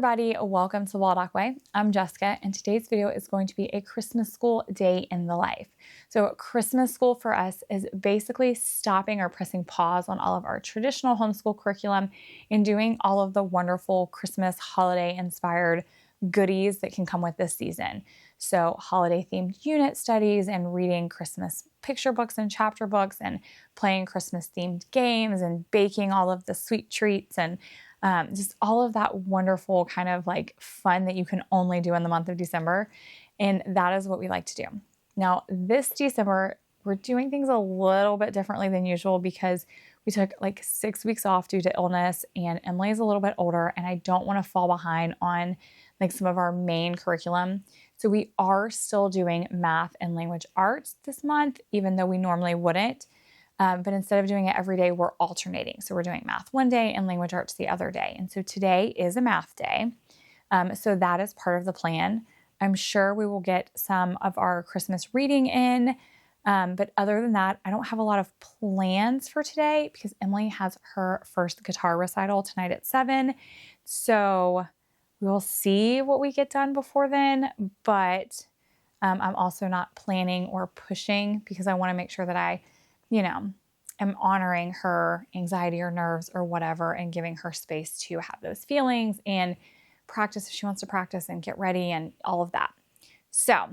everybody, welcome to Waldock Way. I'm Jessica, and today's video is going to be a Christmas school day in the life. So Christmas school for us is basically stopping or pressing pause on all of our traditional homeschool curriculum and doing all of the wonderful Christmas holiday inspired goodies that can come with this season. So holiday themed unit studies and reading Christmas picture books and chapter books and playing Christmas themed games and baking all of the sweet treats and just all of that wonderful kind of like fun that you can only do in the month of December. And that is what we like to do. Now, this December, we're doing things a little bit differently than usual because we took like 6 weeks off due to illness, and Emily is a little bit older and I don't want to fall behind on like some of our main curriculum. So we are still doing math and language arts this month, even though we normally wouldn't. But instead of doing it every day, we're alternating. So we're doing math one day and language arts the other day. And so today is a math day. So that is part of the plan. I'm sure we will get some of our Christmas reading in. But other than that, I don't have a lot of plans for today because Emily has her first guitar recital tonight at 7. So we will see what we get done before then. But I'm also not planning or pushing because I want to make sure that I am honoring her anxiety or nerves or whatever and giving her space to have those feelings and practice if she wants to practice and get ready and all of that. So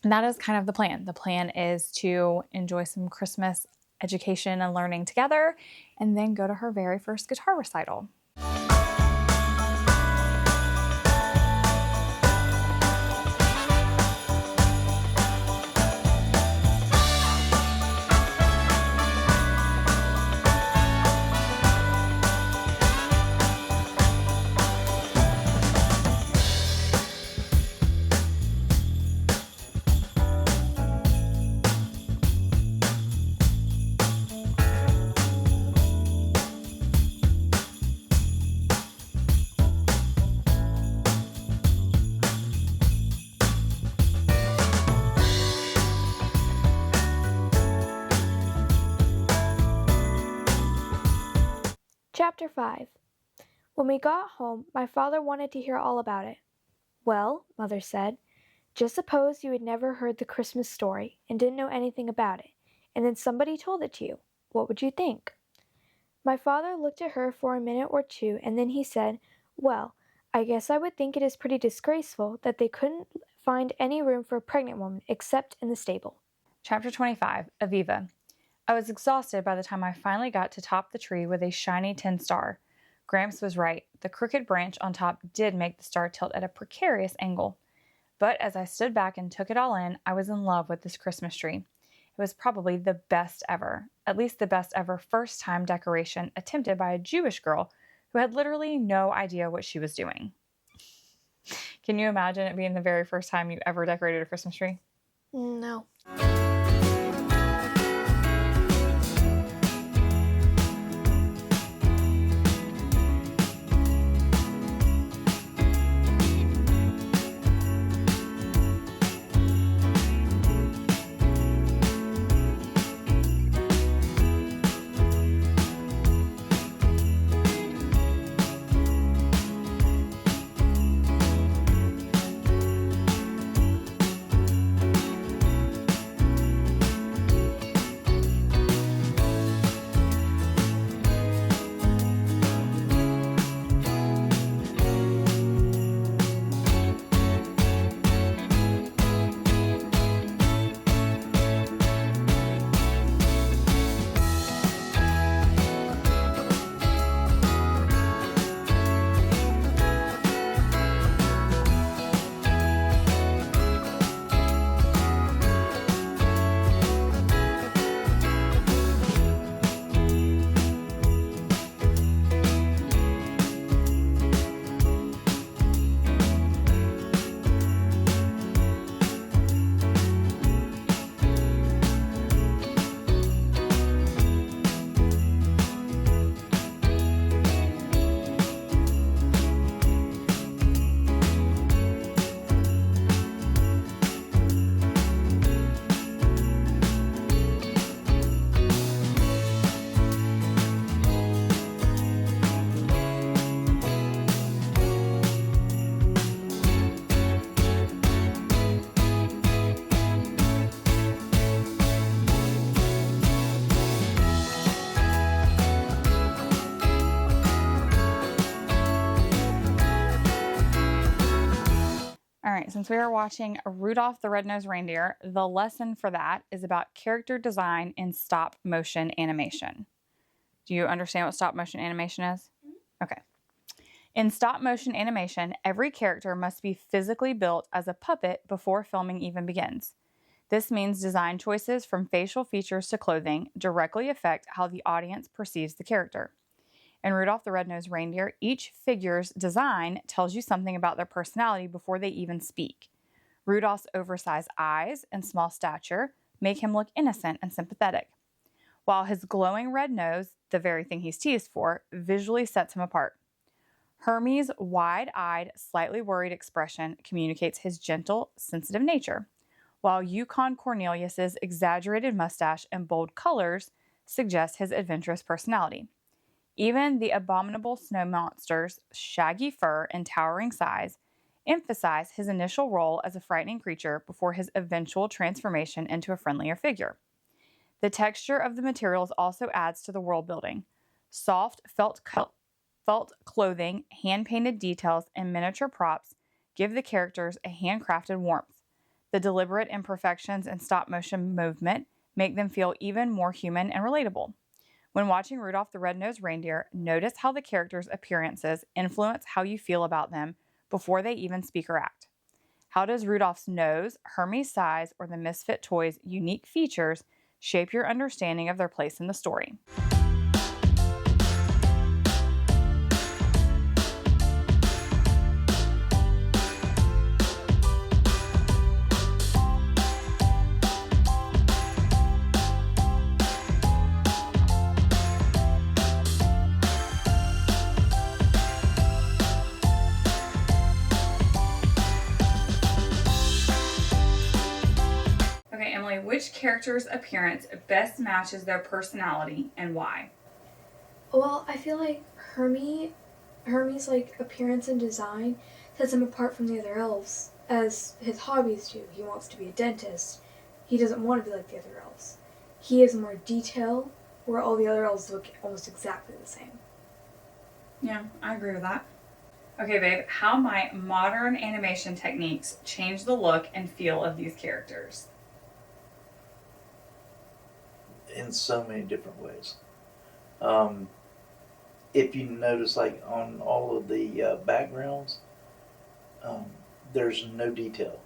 that is kind of the plan. The plan is to enjoy some Christmas education and learning together and then go to her very first guitar recital. Chapter 5. When we got home, my father wanted to hear all about it. Well, Mother said, just suppose you had never heard the Christmas story and didn't know anything about it, and then somebody told it to you. What would you think? My father looked at her for a minute or two, and then he said, well, I guess I would think it is pretty disgraceful that they couldn't find any room for a pregnant woman except in the stable. Chapter 25, Aviva. I was exhausted by the time I finally got to top the tree with a shiny tin star. Gramps was right. The crooked branch on top did make the star tilt at a precarious angle. But as I stood back and took it all in, I was in love with this Christmas tree. It was probably the best ever, at least the best ever first-time decoration attempted by a Jewish girl who had literally no idea what she was doing. Can you imagine it being the very first time you ever decorated a Christmas tree? No. All right, since we are watching Rudolph the Red-Nosed Reindeer, the lesson for that is about character design in stop motion animation. Do you understand what stop motion animation is? Okay. In stop motion animation, every character must be physically built as a puppet before filming even begins. This means design choices from facial features to clothing directly affect how the audience perceives the character. In Rudolph the Red-Nosed Reindeer, each figure's design tells you something about their personality before they even speak. Rudolph's oversized eyes and small stature make him look innocent and sympathetic, while his glowing red nose, the very thing he's teased for, visually sets him apart. Hermes' wide-eyed, slightly worried expression communicates his gentle, sensitive nature, while 𝐂𝐭 Cornelius's exaggerated mustache and bold colors suggest his adventurous personality. Even the abominable snow monster's shaggy fur and towering size emphasize his initial role as a frightening creature before his eventual transformation into a friendlier figure. The texture of the materials also adds to the world building. Soft felt clothing, hand-painted details, and miniature props give the characters a handcrafted warmth. The deliberate imperfections and stop-motion movement make them feel even more human and relatable. When watching Rudolph the Red-Nosed Reindeer, notice how the characters' appearances influence how you feel about them before they even speak or act. How does Rudolph's nose, Hermes' size, or the Misfit toy's unique features shape your understanding of their place in the story? Okay, Emily, which character's appearance best matches their personality and why? Well, I feel like Hermes' like appearance and design sets him apart from the other elves, as his hobbies do. He wants to be a dentist. He doesn't want to be like the other elves. He has more detail, where all the other elves look almost exactly the same. Yeah, I agree with that. Okay, babe, how might modern animation techniques change the look and feel of these characters? In so many different ways. If you notice, like on all of the backgrounds, there's no detail.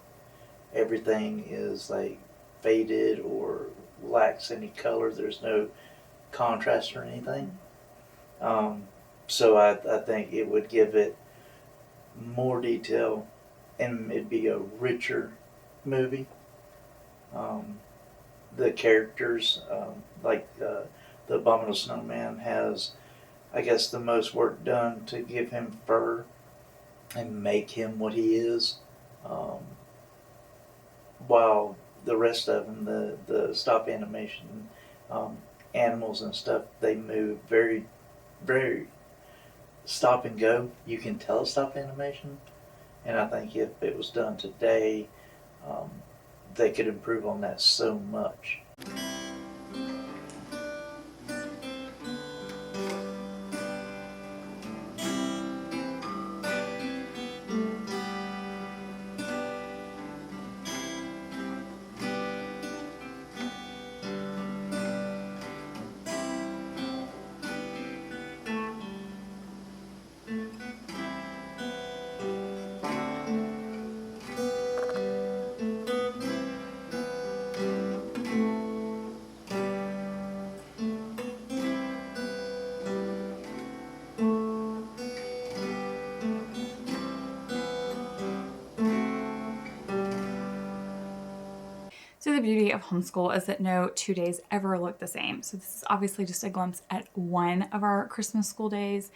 Everything is like faded or lacks any color. There's no contrast or anything. So I think it would give it more detail and it'd be a richer movie. The characters, the Abominable Snowman has, I guess, the most work done to give him fur and make him what he is. While the rest of them, the stop animation animals and stuff, they move very, very stop and go. You can tell it's stop animation. And I think if it was done today, they could improve on that so much. So the beauty of homeschool is that no 2 days ever look the same. So this is obviously just a glimpse at one of our Christmas school days.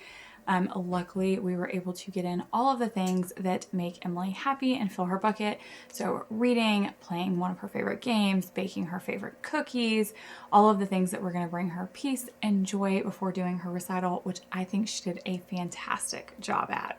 Luckily, we were able to get in all of the things that make Emily happy and fill her bucket. So reading, playing one of her favorite games, baking her favorite cookies, all of the things that were going to bring her peace and joy before doing her recital, which I think she did a fantastic job at.